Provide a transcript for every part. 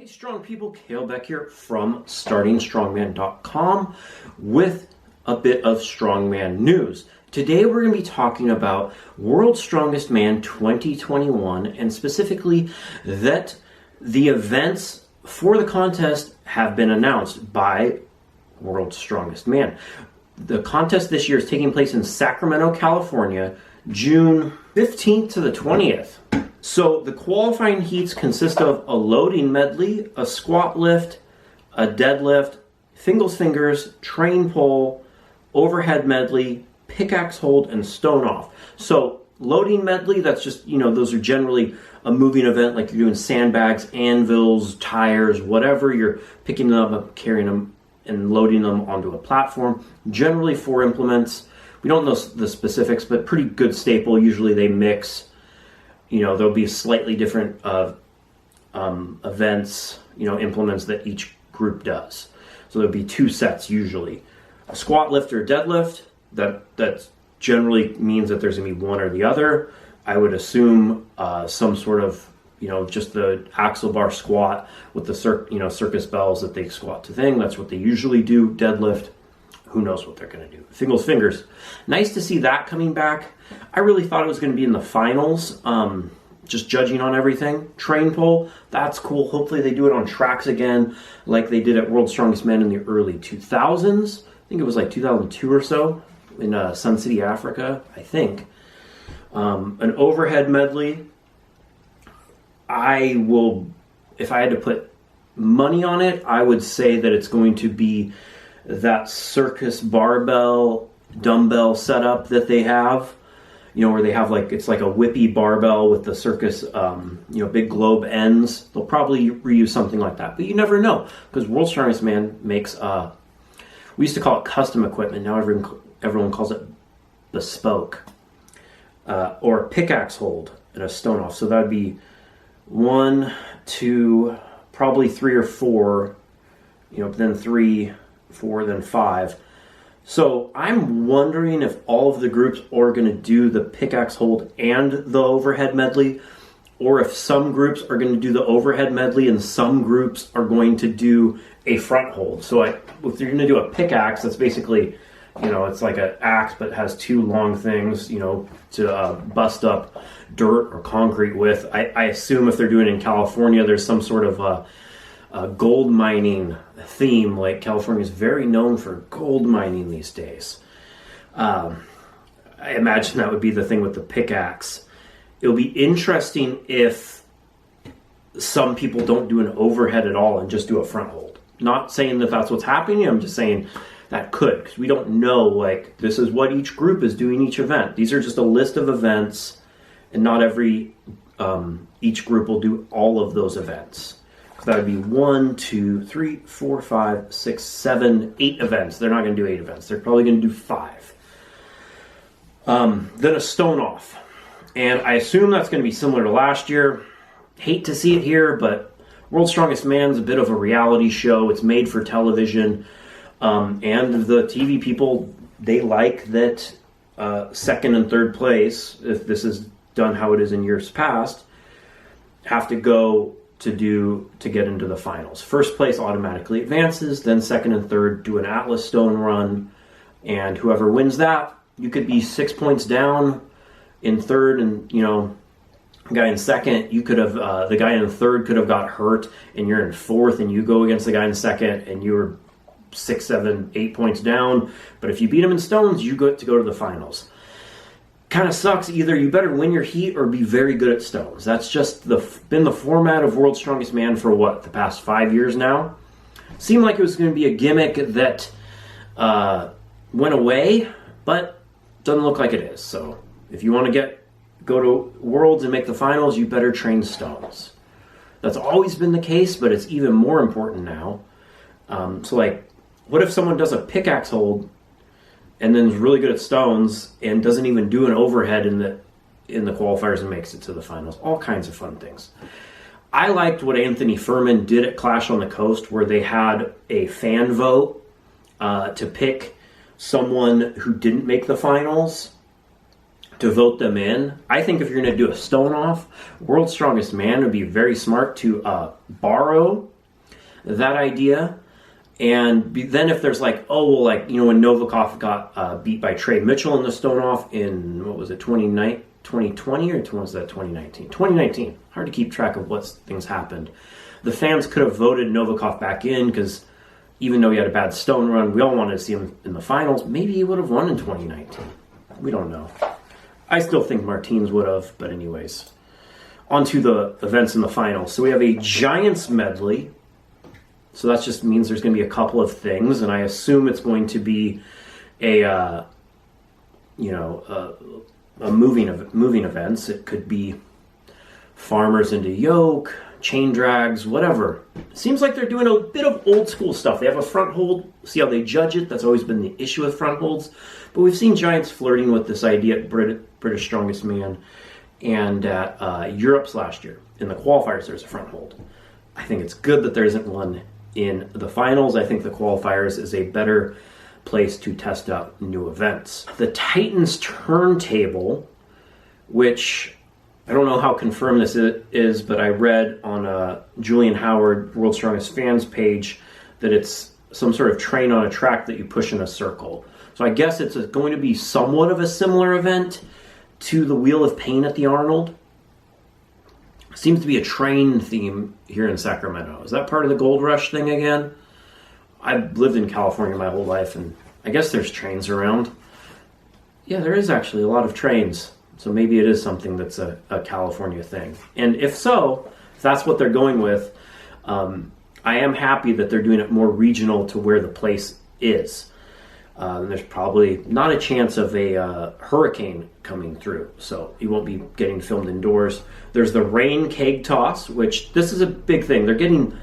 strong people, Beck here from StartingStrongman.com with a bit of strongman news. Today we're going to be talking about World's Strongest Man 2021, and specifically that the events for the contest have been announced by World's Strongest Man. The contest this year is taking place in Sacramento, California, June 15th to the 20th. So the qualifying heats consist of a loading medley, a squat lift, a deadlift, singles fingers, train pull, overhead medley, pickaxe hold, and stone off. So loading medley, that's just, those are generally a moving event, like you're doing sandbags, anvils, tires, whatever. You're picking them up, carrying them, and loading them onto a platform. Generally 4 implements. We don't know the specifics, but pretty good staple. Usually they mix. There'll be slightly different events, implements that each group does. So there'll be 2 sets usually. A squat lift or deadlift, that generally means that there's going to be one or the other. I would assume some sort of, just the axle bar squat with the circus bells that they squat to thing. That's what they usually do. Deadlift. Who knows what they're going to do. Singles fingers. Nice to see that coming back. I really thought it was going to be in the finals, just judging on everything. Train pull, that's cool. Hopefully they do it on tracks again, like they did at World's Strongest Men in the early 2000s. I think it was like 2002 or so in Sun City, Africa, I think. An overhead medley. If I had to put money on it, I would say that it's going to be that circus barbell dumbbell setup that they have, where they have it's like a whippy barbell with the circus, big globe ends. They'll probably reuse something like that, but you never know, because World's Strongest Man makes, we used to call it custom equipment. Now everyone calls it bespoke, or pickaxe hold and a stone off. So that would be 1, 2, probably 3 or 4, then 3, 4, then 5. So I'm wondering if all of the groups are going to do the pickaxe hold and the overhead medley, or if some groups are going to do the overhead medley and some groups are going to do a front hold. So if you're going to do a pickaxe, that's basically, it's like an axe but has 2 long things, to bust up dirt or concrete with. I assume if they're doing it in California, there's some sort of a gold mining theme. Like California is very known for gold mining these days. I imagine that would be the thing with the pickaxe. It'll be interesting if some people don't do an overhead at all and just do a front hold. Not saying that that's what's happening. I'm just saying that could, because we don't know, this is what each group is doing each event. These are just a list of events, and not each group will do all of those events. That would be 1, 2, 3, 4, 5, 6, 7, 8 events. They're not going to do 8 events. They're probably going to do 5. Then a stone off. And I assume that's going to be similar to last year. Hate to see it here, but World's Strongest Man's a bit of a reality show. It's made for television. And the TV people, they like that second and third place, if this is done how it is in years past, have to go to get into the finals. First place automatically advances, then second and third do an Atlas Stone run, and whoever wins that, you could be 6 points down in third, and guy in second, you could have the guy in third could have got hurt, and you're in fourth, and you go against the guy in second, and you're 6, 7, 8 points down. But if you beat him in stones, you get to go to the finals. Kind of sucks. Either you better win your heat or be very good at stones. That's just been the format of World's Strongest Man for the past 5 years now. Seemed like it was going to be a gimmick that went away, but doesn't look like it is. So if you want to go to Worlds and make the finals, you better train stones. That's always been the case, but it's even more important now. What if someone does a pickaxe hold and then is really good at stones and doesn't even do an overhead in the qualifiers and makes it to the finals? All kinds of fun things. I liked what Anthony Furman did at Clash on the Coast, where they had a fan vote to pick someone who didn't make the finals to vote them in. I think if you're going to do a stone off, World's Strongest Man would be very smart to borrow that idea. And then if there's like, oh, well, like, you know, when Novikov got beat by Trey Mitchell in the Stone-Off in, what was it, 2020 or was that 2019? 2019. Hard to keep track of what things happened. The fans could have voted Novikov back in because even though he had a bad Stone run, we all wanted to see him in the finals. Maybe he would have won in 2019. We don't know. I still think Martins would have, but anyways. On to the events in the finals. So we have a Giants medley. So that just means there's going to be a couple of things, and I assume it's going to be a moving events. It could be farmers into yoke, chain drags, whatever. Seems like they're doing a bit of old school stuff. They have a front hold. See how they judge it? That's always been the issue with front holds. But we've seen Giants flirting with this idea at British Strongest Man and at Europe's last year. In the qualifiers, there's a front hold. I think it's good that there isn't one in the finals. I think the qualifiers is a better place to test out new events. The Titans Turntable, which I don't know how confirmed this is, but I read on Julian Howard, World's Strongest Fans page, that it's some sort of train on a track that you push in a circle. So I guess it's going to be somewhat of a similar event to the Wheel of Pain at the Arnold. Seems to be a train theme here in Sacramento. Is that part of the Gold Rush thing again? I've lived in California my whole life, and I guess there's trains around. Yeah, there is actually a lot of trains. So maybe it is something that's a California thing. And if so, if that's what they're going with, I am happy that they're doing it more regional to where the place is. There's probably not a chance of a hurricane coming through, so you won't be getting filmed indoors. There's the Rain Keg Toss, which this is a big thing. They're getting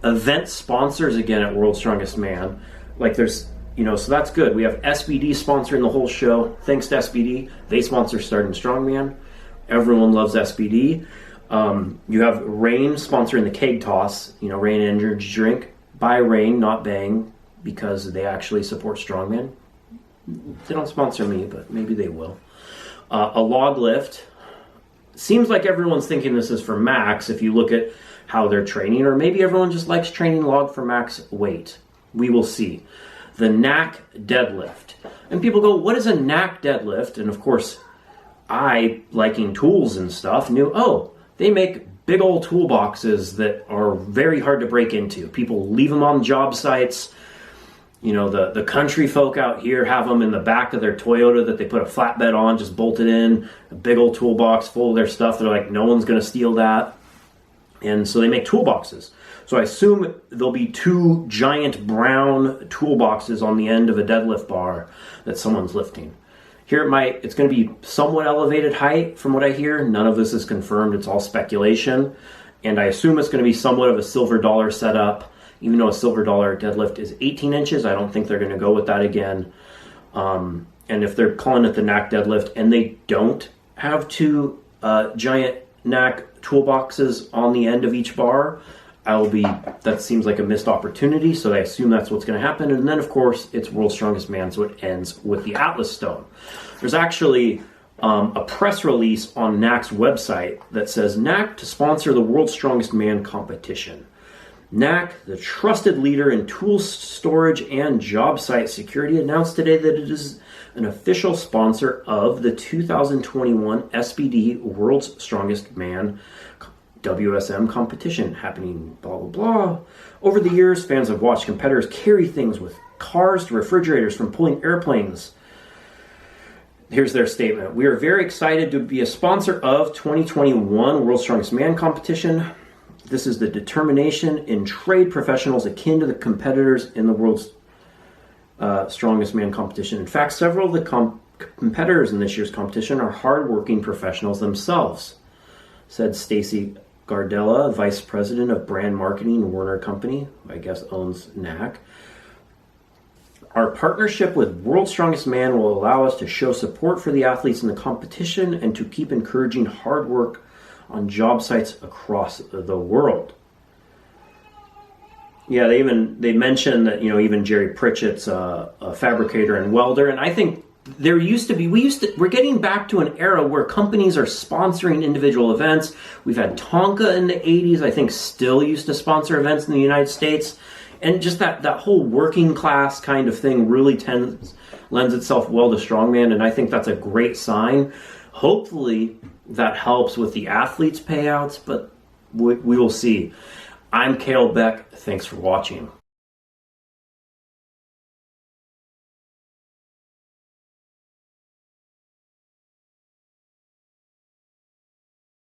event sponsors again at World's Strongest Man. Like there's, so that's good. We have SBD sponsoring the whole show. Thanks to SBD. They sponsor Starting Strongman. Everyone loves SBD. You have Rain sponsoring the Keg Toss, Rain energy drink. Buy Rain, not Bang, because they actually support Strongman. They don't sponsor me, but maybe they will. A log lift. Seems like everyone's thinking this is for max if you look at how they're training, or maybe everyone just likes training log for max weight. We will see. The knack deadlift. And people go, what is a knack deadlift? And of course, I, liking tools and stuff, knew, they make big old toolboxes that are very hard to break into. People leave them on job sites. The country folk out here have them in the back of their Toyota that they put a flatbed on, just bolted in, a big old toolbox full of their stuff. They're like, no one's going to steal that. And so they make toolboxes. So I assume there'll be two giant brown toolboxes on the end of a deadlift bar that someone's lifting. Here it's going to be somewhat elevated height from what I hear. None of this is confirmed. It's all speculation. And I assume it's going to be somewhat of a silver dollar setup. Even though a silver dollar deadlift is 18 inches, I don't think they're going to go with that again. And if they're calling it the knack deadlift and they don't have two giant knack toolboxes on the end of each bar, that seems like a missed opportunity, so I assume that's what's going to happen. And then, of course, it's World's Strongest Man, so it ends with the Atlas Stone. There's actually a press release on NAC's website that says, NAC to sponsor the World's Strongest Man competition. NAC, the trusted leader in tool storage and job site security, announced today that it is an official sponsor of the 2021 SBD World's Strongest Man WSM competition happening blah blah blah. Over the years, fans have watched competitors carry things with cars to refrigerators from pulling airplanes. Here's their statement. We are very excited to be a sponsor of 2021 World's Strongest Man competition. This is the determination in trade professionals akin to the competitors in the World's Strongest Man competition. In fact, several of the competitors in this year's competition are hardworking professionals themselves, said Stacy Gardella, Vice President of Brand Marketing, Werner Company, who I guess owns NAC. Our partnership with World's Strongest Man will allow us to show support for the athletes in the competition and to keep encouraging hard work on job sites across the world. Yeah, they mentioned that even Jerry Pritchett's a fabricator and welder, and I think we're getting back to an era where companies are sponsoring individual events. We've had Tonka in the 80s, I think still used to sponsor events in the United States. And just that whole working class kind of thing really lends itself well to strongman, and I think that's a great sign. Hopefully that helps with the athletes' payouts, but we will see. I'm Kalle Beck. Thanks for watching.